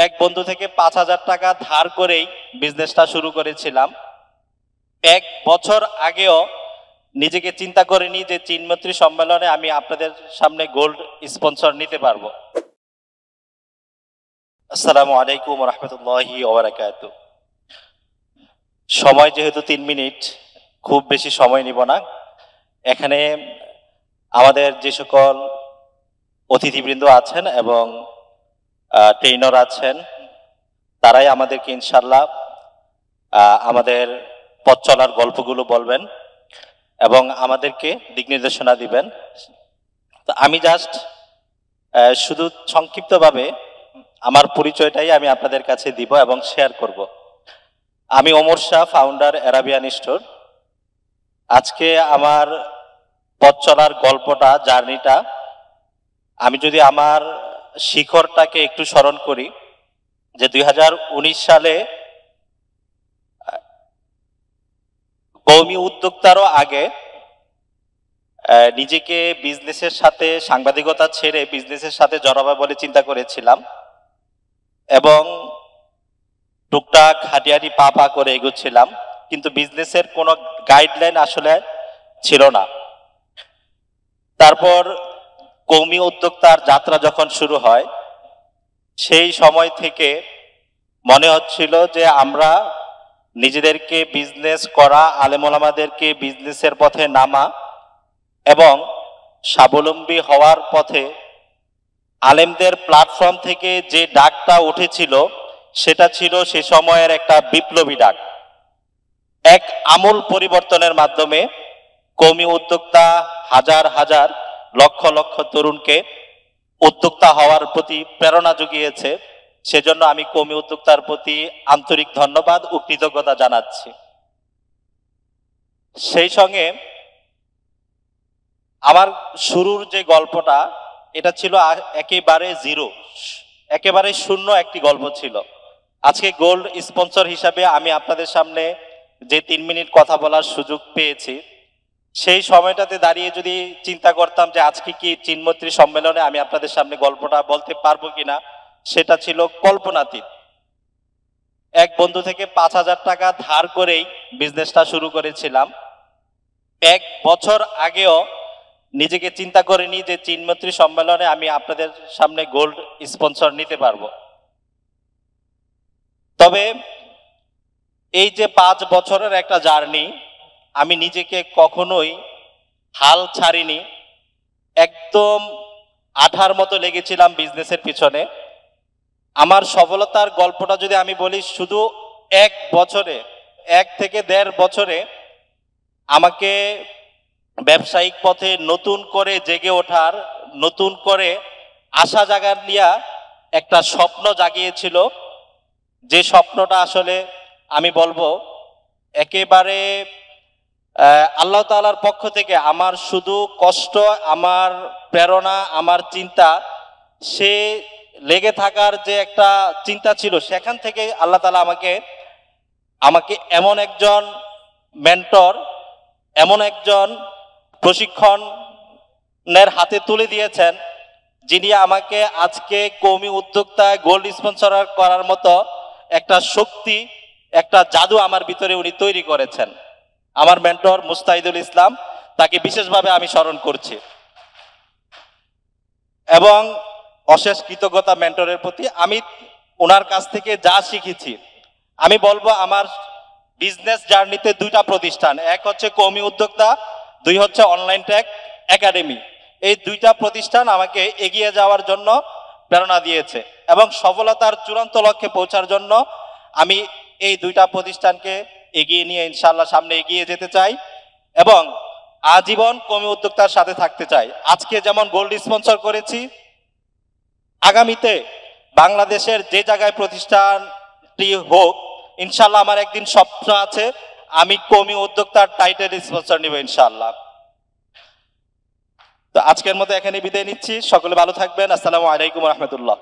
এক বন্ধু থেকে 5,000 টাকা ধার করেই বিজনেসটা শুরু করেছিলাম। এক বছর আগেও নিজেকে চিন্তা করিনি যে চিনমৈত্রী সম্মেলনে আমি আপনাদের সামনে গোল্ড স্পন্সর নিতে পারবো। আসসালামু আলাইকুম রহমতুল্লাহি ওয়া বারাকাতুহু। সময় যেহেতু 3 মিনিট, খুব বেশি সময় নিব না। এখানে আমাদের যে সকল অতিথিবৃন্দ আছেন এবং ট্রেনার আছেন, তারাই আমাদেরকে ইনশাল্লাহ আমাদের পথ চলার গল্পগুলো বলবেন এবং আমাদেরকে দিক নির্দেশনা দিবেন। তো আমি জাস্ট শুধু সংক্ষিপ্তভাবে আমার পরিচয়টাই আমি আপনাদের কাছে দিব এবং শেয়ার করব। আমি Omar Shah, founder Arabian store. আজকে আমার পথ চলার গল্পটা, জার্নিটা, আমি যদি আমার শিখরটাকে একটু স্মরণ করি, যে 2019 সালে কওমি উদ্যোক্তারও আগে নিজেকে বিজনেসের সাথে, সাংবাদিকতা ছেড়ে বিজনেসের সাথে জড়াবো বলে চিন্তা করেছিলাম এবং টুকটাক হাঁটিহাঁটি পা পা করে এগোচ্ছিলাম, কিন্তু বিজনেসের কোনো গাইডলাইন আসলে ছিল না। তারপর কওমি উদ্যোক্তার যাত্রা যখন শুরু হয়, সেই সময় থেকে মনে হচ্ছিল যে আমরা নিজেদেরকে বিজনেস করা, আলেমোলামাদেরকে বিজনেসের পথে নামা এবং স্বাবলম্বী হওয়ার পথে আলেমদের প্ল্যাটফর্ম থেকে যে ডাকটা উঠেছিল, সেটা ছিল সে সময়ের একটা বিপ্লবী ডাক। এক আমূল পরিবর্তনের মাধ্যমে কওমি উদ্যোক্তা হাজার হাজার লক্ষ লক্ষ তরুণকে উদ্যোক্তা হওয়ার প্রতি প্রেরণা জুগিয়েছে। সেজন্য আমি কওমি উদ্যোক্তার প্রতি আন্তরিক ধন্যবাদ ও কৃতজ্ঞতা জানাচ্ছি। সেই সঙ্গে আমার শুরুর যে গল্পটা, এটা ছিল একেবারে জিরো, একেবারে শূন্য একটি গল্প ছিল। আজকে গোল্ড স্পন্সর হিসাবে আমি আপনাদের সামনে যে 3 মিনিট কথা বলার সুযোগ পেয়েছি, সেই সময়টাতে দাঁড়িয়ে যদি চিন্তা করতাম যে আজকে কি চিনমৈত্রী সম্মেলনে আমি আপনাদের সামনে গল্পটা বলতে পারবো কিনা, সেটা ছিল কল্পনাতীত। এক বন্ধু থেকে 5,000 টাকা ধার করেই বিজনেসটা শুরু করেছিলাম। এক বছর আগেও নিজেকে চিন্তা করিনি যে চিনমৈত্রী সম্মেলনে আমি আপনাদের সামনে গোল্ড স্পন্সর নিতে পারবো। তবে এই যে 5 বছরের একটা জার্নি, আমি নিজেকে কখনোই হাল ছাড়িনি। একদম আঠার মতো লেগেছিলাম বিজনেসের পিছনে। আমার সফলতার গল্পটা যদি আমি বলি, শুধু 1 বছরে, 1 থেকে 1.5 বছরে আমাকে ব্যবসায়িক পথে নতুন করে জেগে ওঠার, নতুন করে আশা জাগার নিয়ে একটা স্বপ্ন জাগিয়েছিল। যে স্বপ্নটা আসলে আমি বলবো একেবারে আল্লাহ তাআলার পক্ষ থেকে আমার শুধু কষ্ট, আমার প্রেরণা, আমার চিন্তা, সে লেগে থাকার যে একটা চিন্তা ছিল, সেখান থেকে আল্লাহ তাআলা আমাকে এমন একজন মেন্টর, এমন একজন প্রশিক্ষণের হাতে তুলে দিয়েছেন, যিনি আমাকে আজকে কওমি উদ্যোক্তা গোল্ড স্পন্সর করার মতো একটা শক্তি, একটা জাদু আমার ভিতরে উনি তৈরি করেছেন। আমার মেন্টর মুস্তাহিদুল ইসলাম, তাকে বিশেষভাবে আমি স্মরণ করছি এবং অশেষ কৃতজ্ঞতা মেন্টরের প্রতি। আমি ওনার কাছ থেকে যা শিখেছি, আমি বলবো আমার বিজনেস জার্নিতে 2টা প্রতিষ্ঠান, এক হচ্ছে কওমি উদ্যোক্তা, 2 হচ্ছে অনলাইন টেক একাডেমি। এই 2টা প্রতিষ্ঠান আমাকে এগিয়ে যাওয়ার জন্য প্রেরণা দিয়েছে এবং সফলতার চূড়ান্ত লক্ষ্যে পৌঁছার জন্য আমি এই 2টা প্রতিষ্ঠানকে এগিয়ে নিয়ে ইনশাআল্লাহ সামনে এগিয়ে যেতে চাই এবং আজীবন কওমি উদ্যোক্তার সাথে থাকতে চাই। আজকে যেমন গোল্ড স্পন্সর করেছি, আগামীতে বাংলাদেশের যে জায়গায় প্রতিষ্ঠানটি হোক, ইনশাআল্লাহ আমার একদিন স্বপ্ন আছে আমি কওমি উদ্যোক্তার টাইটেল স্পন্সর নিব ইনশাআল্লাহ। তো আজকের মতো এখানে বিদায় নিচ্ছি। সকলে ভালো থাকবেন। আসসালামু আলাইকুম রহমতুল্লাহ।